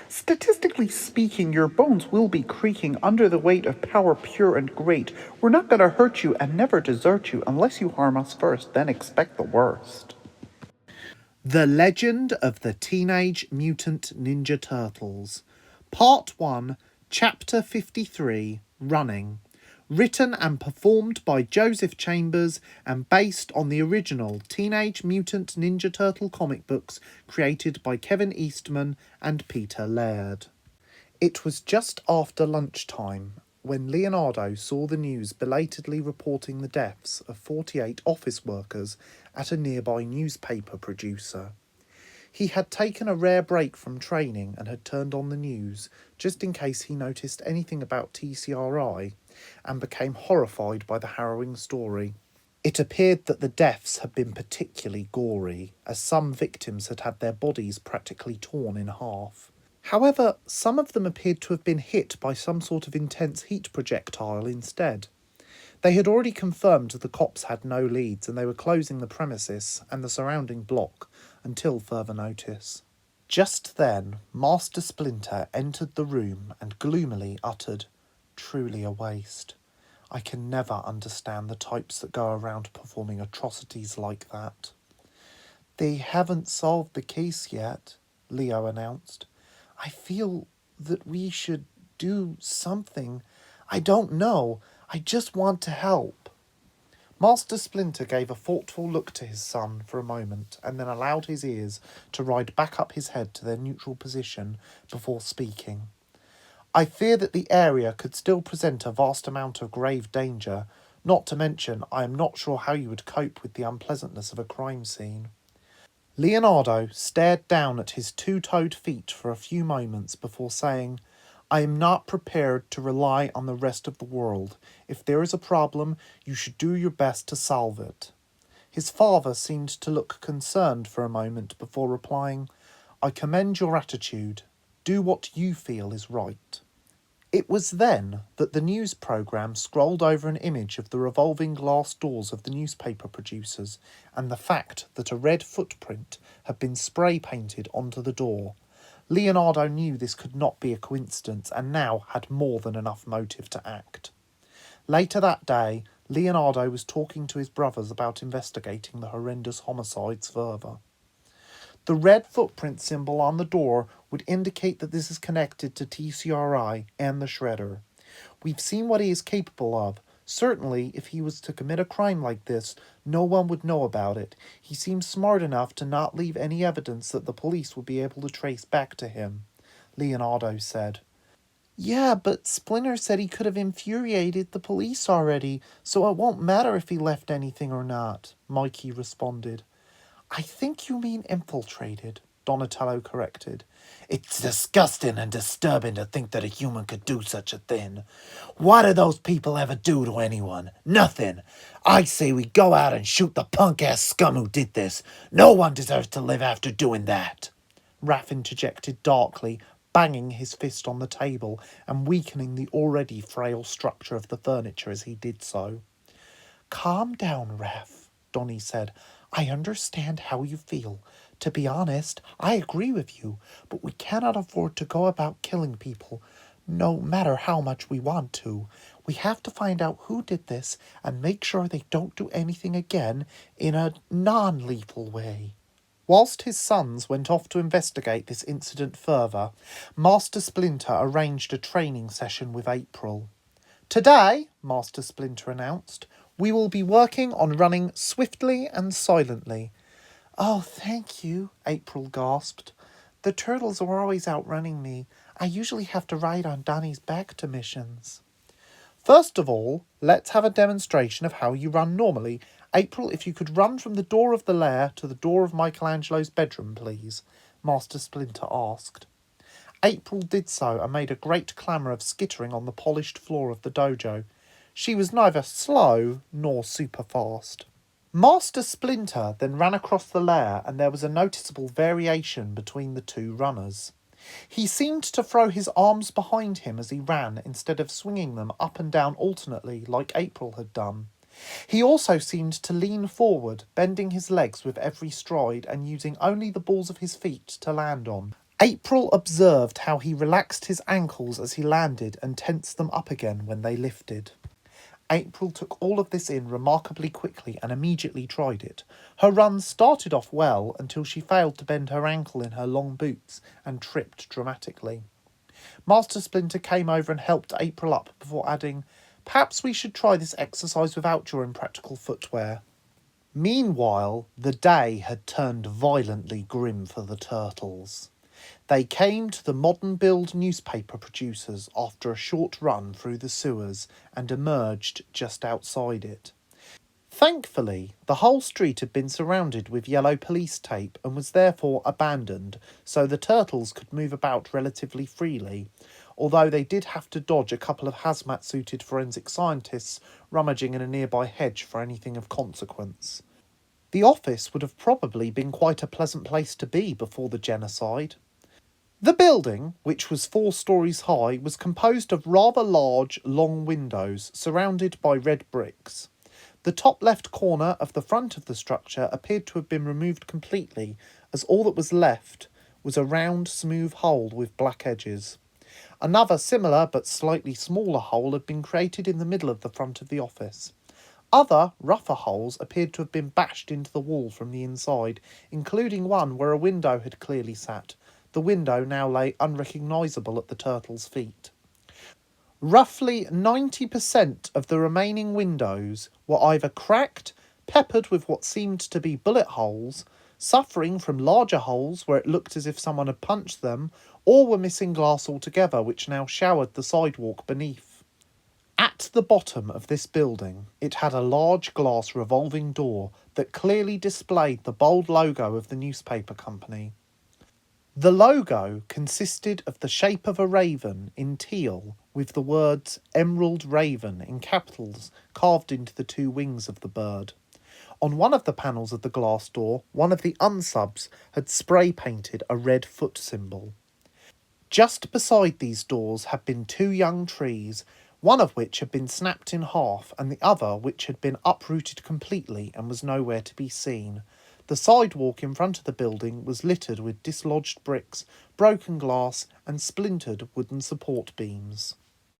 Statistically speaking, your bones will be creaking under the weight of power pure and great. We're not going to hurt you and never desert you unless you harm us first, then expect the worst. The Legend of the Teenage Mutant Ninja Turtles, Part 1, Chapter 53, Running. Written and performed by Joseph Chambers and based on the original Teenage Mutant Ninja Turtle comic books created by Kevin Eastman and Peter Laird. It was just after lunchtime when Leonardo saw the news belatedly reporting the deaths of 48 office workers at a nearby newspaper producer. He had taken a rare break from training and had turned on the news, just in case he noticed anything about TCRI, and became horrified by the harrowing story. It appeared that the deaths had been particularly gory, as some victims had had their bodies practically torn in half. However, some of them appeared to have been hit by some sort of intense heat projectile instead. They had already confirmed the cops had no leads and they were closing the premises and the surrounding block until further notice. Just then, Master Splinter entered the room and gloomily uttered, "Truly a waste. I can never understand the types that go around performing atrocities like that." "They haven't solved the case yet," Leo announced. "I feel that we should do something. I don't know. I just want to help." Master Splinter gave a thoughtful look to his son for a moment and then allowed his ears to ride back up his head to their neutral position before speaking. "I fear that the area could still present a vast amount of grave danger, not to mention I am not sure how you would cope with the unpleasantness of a crime scene." Leonardo stared down at his two-toed feet for a few moments before saying, "I am not prepared to rely on the rest of the world. If there is a problem, you should do your best to solve it." His father seemed to look concerned for a moment before replying, "I commend your attitude. Do what you feel is right." It was then that the news programme scrolled over an image of the revolving glass doors of the newspaper producers and the fact that a red footprint had been spray painted onto the door. Leonardo knew this could not be a coincidence and now had more than enough motive to act. Later that day, Leonardo was talking to his brothers about investigating the horrendous homicides further. The red footprint symbol on the door would indicate that this is connected to TCRI and the Shredder. We've seen what he is capable of. Certainly, if he was to commit a crime like this, no one would know about it. He seems smart enough to not leave any evidence that the police would be able to trace back to him, Leonardo said. "Yeah, but Splinter said he could have infuriated the police already, so it won't matter if he left anything or not," Mikey responded. "I think you mean infiltrated," Donatello corrected. "It's disgusting and disturbing to think that a human could do such a thing. What did those people ever do to anyone? Nothing. I say we go out and shoot the punk-ass scum who did this. No one deserves to live after doing that," Raph interjected darkly, banging his fist on the table and weakening the already frail structure of the furniture as he did so. "Calm down, Raph," Donnie said. "I understand how you feel. To be honest, I agree with you, but we cannot afford to go about killing people, no matter how much we want to. We have to find out who did this and make sure they don't do anything again in a non-lethal way." Whilst his sons went off to investigate this incident further, Master Splinter arranged a training session with April. "Today," Master Splinter announced, "we will be working on running swiftly and silently." "Oh, thank you," April gasped. "The turtles are always outrunning me. I usually have to ride on Donnie's back to missions." "First of all, let's have a demonstration of how you run normally. April, if you could run from the door of the lair to the door of Michelangelo's bedroom, please," Master Splinter asked. April did so and made a great clamour of skittering on the polished floor of the dojo. She was neither slow nor super fast. Master Splinter then ran across the lair and there was a noticeable variation between the two runners. He seemed to throw his arms behind him as he ran instead of swinging them up and down alternately like April had done. He also seemed to lean forward, bending his legs with every stride and using only the balls of his feet to land on. April observed how he relaxed his ankles as he landed and tensed them up again when they lifted. April took all of this in remarkably quickly and immediately tried it. Her run started off well until she failed to bend her ankle in her long boots and tripped dramatically. Master Splinter came over and helped April up before adding, "Perhaps we should try this exercise without your impractical footwear." Meanwhile, the day had turned violently grim for the turtles. They came to the modern build newspaper producers after a short run through the sewers and emerged just outside it. Thankfully, the whole street had been surrounded with yellow police tape and was therefore abandoned, so the turtles could move about relatively freely, although they did have to dodge a couple of hazmat-suited forensic scientists rummaging in a nearby hedge for anything of consequence. The office would have probably been quite a pleasant place to be before the genocide. The building, which was 4 stories high, was composed of rather large, long windows surrounded by red bricks. The top left corner of the front of the structure appeared to have been removed completely, as all that was left was a round, smooth hole with black edges. Another similar but slightly smaller hole had been created in the middle of the front of the office. Other, rougher holes appeared to have been bashed into the wall from the inside, including one where a window had clearly sat. The window now lay unrecognisable at the turtle's feet. Roughly 90% of the remaining windows were either cracked, peppered with what seemed to be bullet holes, suffering from larger holes where it looked as if someone had punched them, or were missing glass altogether, which now showered the sidewalk beneath. At the bottom of this building, it had a large glass revolving door that clearly displayed the bold logo of the newspaper company. The logo consisted of the shape of a raven in teal with the words Emerald Raven in capitals carved into the 2 wings of the bird. On one of the panels of the glass door, one of the unsubs had spray painted a red foot symbol. Just beside these doors had been 2 young trees, one of which had been snapped in half and the other which had been uprooted completely and was nowhere to be seen. The sidewalk in front of the building was littered with dislodged bricks, broken glass and splintered wooden support beams.